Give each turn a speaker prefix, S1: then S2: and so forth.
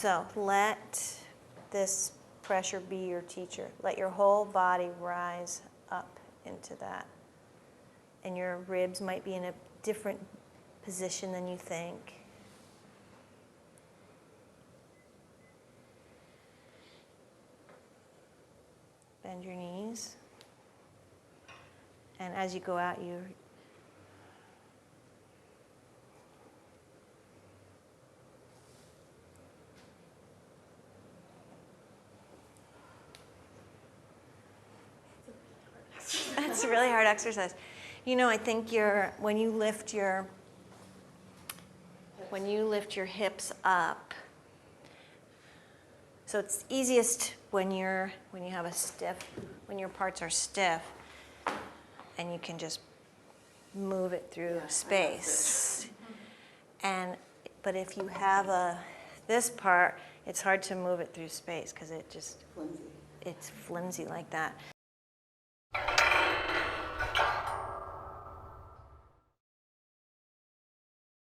S1: So let this pressure be your teacher. Let your whole body rise up into that. And your ribs might be in a different position than you think. Bend your knees. And as you go out, it's a really hard exercise. You know, I think when you lift your hips up, so it's easiest when you have when your parts are stiff, and you can just move it through space. But if you have this part, it's hard to move it through space because it's flimsy like that.